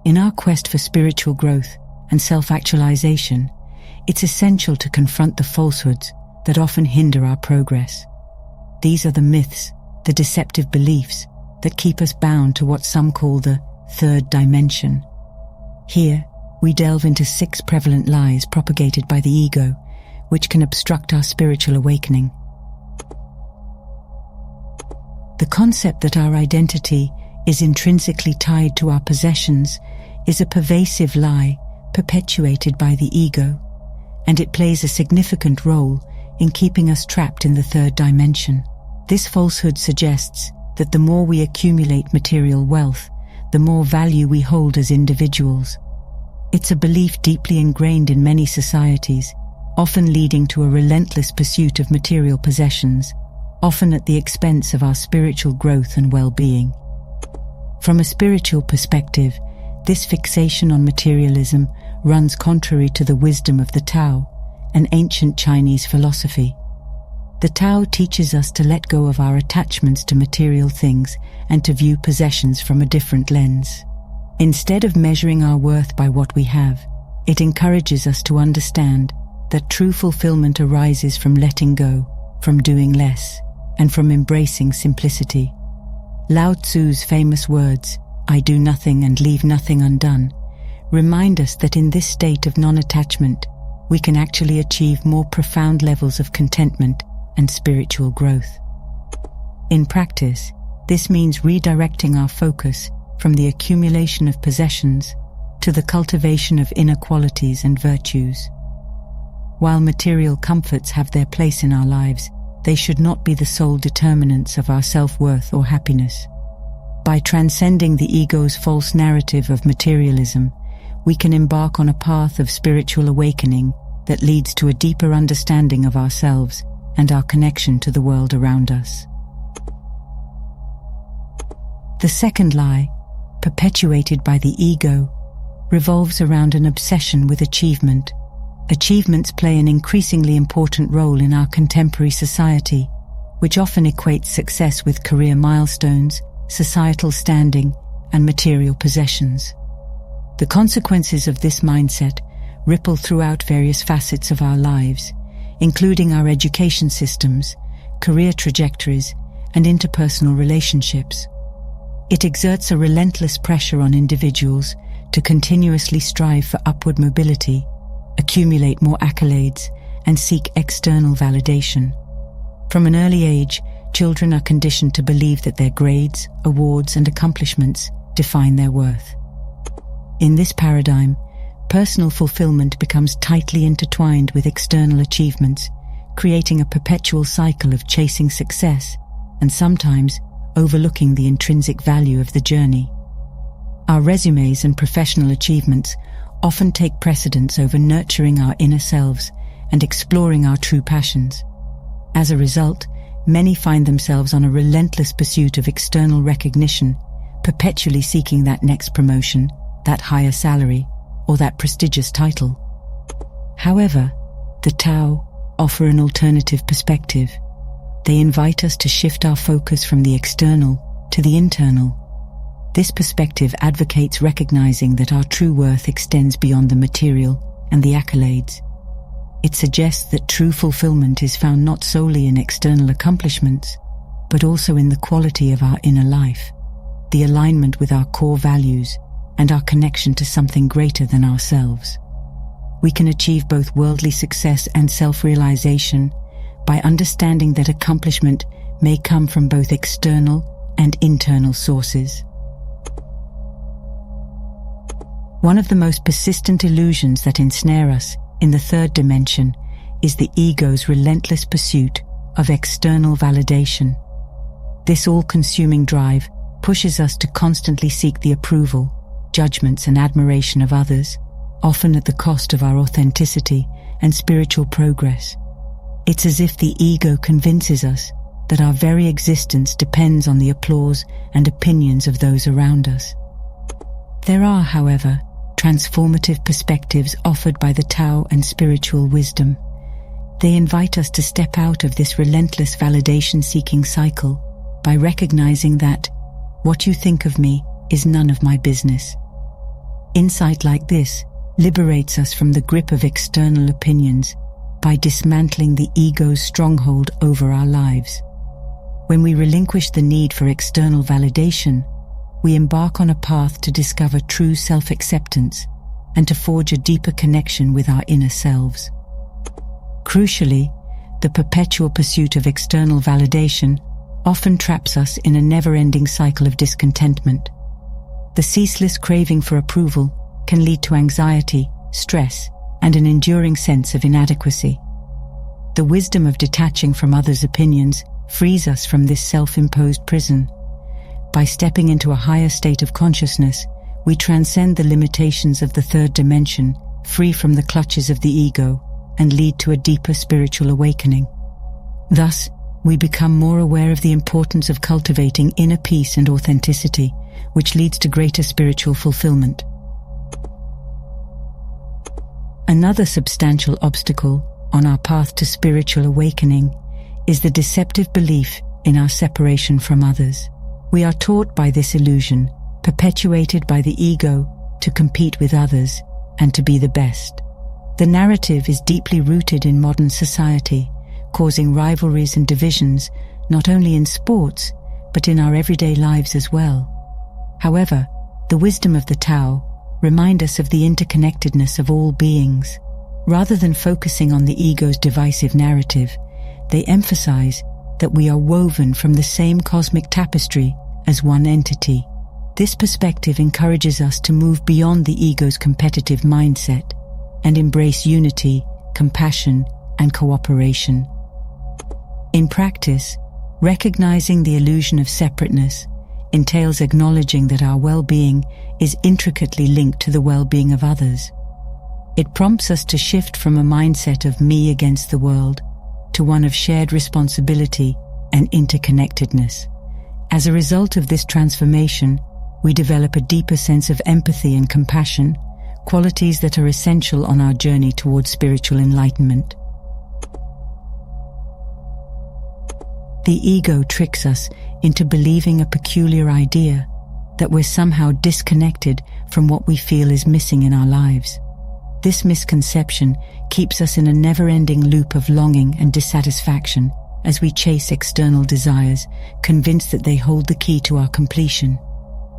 In our quest for spiritual growth and self-actualization, it's essential to confront the falsehoods that often hinder our progress. These are the myths, the deceptive beliefs that keep us bound to what some call the third dimension. Here, we delve into 6 prevalent lies propagated by the ego, which can obstruct our spiritual awakening. The concept that our identity is intrinsically tied to our possessions is a pervasive lie perpetuated by the ego, and it plays a significant role in keeping us trapped in the third dimension. This falsehood suggests that the more we accumulate material wealth, the more value we hold as individuals. It's a belief deeply ingrained in many societies, often leading to a relentless pursuit of material possessions, often at the expense of our spiritual growth and well-being. From a spiritual perspective, this fixation on materialism runs contrary to the wisdom of the Tao, an ancient Chinese philosophy. The Tao teaches us to let go of our attachments to material things and to view possessions from a different lens. Instead of measuring our worth by what we have, it encourages us to understand that true fulfillment arises from letting go, from doing less, and from embracing simplicity. Lao Tzu's famous words, "I do nothing and leave nothing undone," remind us that in this state of non-attachment, we can actually achieve more profound levels of contentment and spiritual growth. In practice, this means redirecting our focus from the accumulation of possessions to the cultivation of inner qualities and virtues. While material comforts have their place in our lives, they should not be the sole determinants of our self-worth or happiness. By transcending the ego's false narrative of materialism, we can embark on a path of spiritual awakening that leads to a deeper understanding of ourselves and our connection to the world around us. The second lie, perpetuated by the ego, revolves around an obsession with achievement. Achievements play an increasingly important role in our contemporary society, which often equates success with career milestones, societal standing, and material possessions. The consequences of this mindset ripple throughout various facets of our lives, including our education systems, career trajectories, and interpersonal relationships. It exerts a relentless pressure on individuals to continuously strive for upward mobility, accumulate more accolades, and seek external validation. From an early age, children are conditioned to believe that their grades, awards, and accomplishments define their worth. In this paradigm, personal fulfillment becomes tightly intertwined with external achievements, creating a perpetual cycle of chasing success and sometimes overlooking the intrinsic value of the journey. Our resumes and professional achievements often take precedence over nurturing our inner selves and exploring our true passions. As a result, many find themselves on a relentless pursuit of external recognition, perpetually seeking that next promotion, that higher salary, or that prestigious title. However, the Tao offer an alternative perspective. They invite us to shift our focus from the external to the internal. This perspective advocates recognizing that our true worth extends beyond the material and the accolades. It suggests that true fulfillment is found not solely in external accomplishments, but also in the quality of our inner life, the alignment with our core values, and our connection to something greater than ourselves. We can achieve both worldly success and self-realization by understanding that accomplishment may come from both external and internal sources. One of the most persistent illusions that ensnare us in the third dimension is the ego's relentless pursuit of external validation. This all-consuming drive pushes us to constantly seek the approval, judgments, and admiration of others, often at the cost of our authenticity and spiritual progress. It's as if the ego convinces us that our very existence depends on the applause and opinions of those around us. There are, however, transformative perspectives offered by the Tao and spiritual wisdom. They invite us to step out of this relentless validation-seeking cycle by recognizing that what you think of me is none of my business. Insight like this liberates us from the grip of external opinions by dismantling the ego's stronghold over our lives. When we relinquish the need for external validation, we embark on a path to discover true self-acceptance and to forge a deeper connection with our inner selves. Crucially, the perpetual pursuit of external validation often traps us in a never-ending cycle of discontentment. The ceaseless craving for approval can lead to anxiety, stress, and an enduring sense of inadequacy. The wisdom of detaching from others' opinions frees us from this self-imposed prison. By stepping into a higher state of consciousness, we transcend the limitations of the third dimension, free from the clutches of the ego, and lead to a deeper spiritual awakening. Thus, we become more aware of the importance of cultivating inner peace and authenticity, which leads to greater spiritual fulfillment. Another substantial obstacle on our path to spiritual awakening is the deceptive belief in our separation from others. We are taught by this illusion, perpetuated by the ego, to compete with others and to be the best. The narrative is deeply rooted in modern society, causing rivalries and divisions not only in sports, but in our everyday lives as well. However, the wisdom of the Tao reminds us of the interconnectedness of all beings. Rather than focusing on the ego's divisive narrative, they emphasize that we are woven from the same cosmic tapestry as one entity. This perspective encourages us to move beyond the ego's competitive mindset and embrace unity, compassion, and cooperation. In practice, recognizing the illusion of separateness entails acknowledging that our well-being is intricately linked to the well-being of others. It prompts us to shift from a mindset of me against the world to one of shared responsibility and interconnectedness. As a result of this transformation, we develop a deeper sense of empathy and compassion, qualities that are essential on our journey towards spiritual enlightenment. The ego tricks us into believing a peculiar idea that we're somehow disconnected from what we feel is missing in our lives. This misconception keeps us in a never-ending loop of longing and dissatisfaction as we chase external desires, convinced that they hold the key to our completion.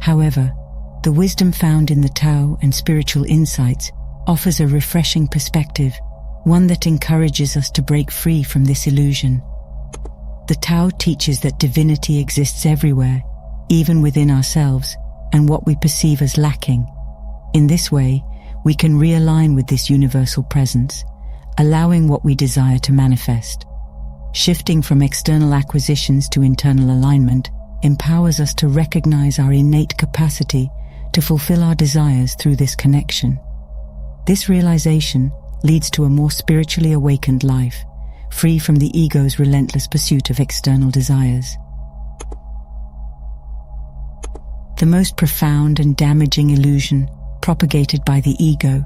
However, the wisdom found in the Tao and spiritual insights offers a refreshing perspective, one that encourages us to break free from this illusion. The Tao teaches that divinity exists everywhere, even within ourselves, and what we perceive as lacking. In this way, we can realign with this universal presence, allowing what we desire to manifest. Shifting from external acquisitions to internal alignment empowers us to recognize our innate capacity to fulfill our desires through this connection. This realization leads to a more spiritually awakened life, free from the ego's relentless pursuit of external desires. The most profound and damaging illusion propagated by the ego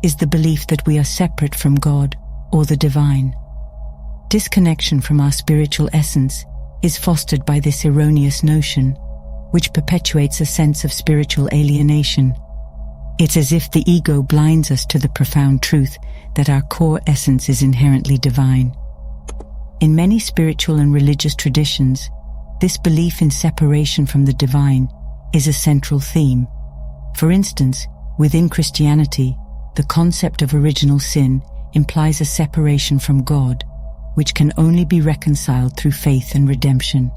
is the belief that we are separate from God or the divine. Disconnection from our spiritual essence is fostered by this erroneous notion, which perpetuates a sense of spiritual alienation. It's as if the ego blinds us to the profound truth that our core essence is inherently divine. In many spiritual and religious traditions, this belief in separation from the divine is a central theme. For instance, within Christianity, the concept of original sin implies a separation from God, which can only be reconciled through faith and redemption.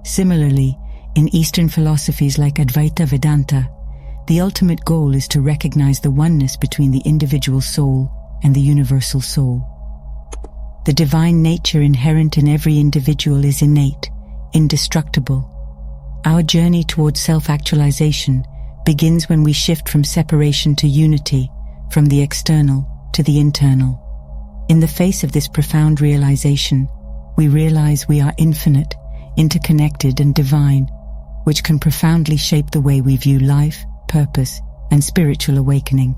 Similarly, in Eastern philosophies like Advaita Vedanta, the ultimate goal is to recognize the oneness between the individual soul and the universal soul. The divine nature inherent in every individual is innate, indestructible. Our journey towards self-actualization begins when we shift from separation to unity, from the external to the internal. In the face of this profound realization, we realize we are infinite, interconnected, and divine, which can profoundly shape the way we view life, purpose, and spiritual awakening.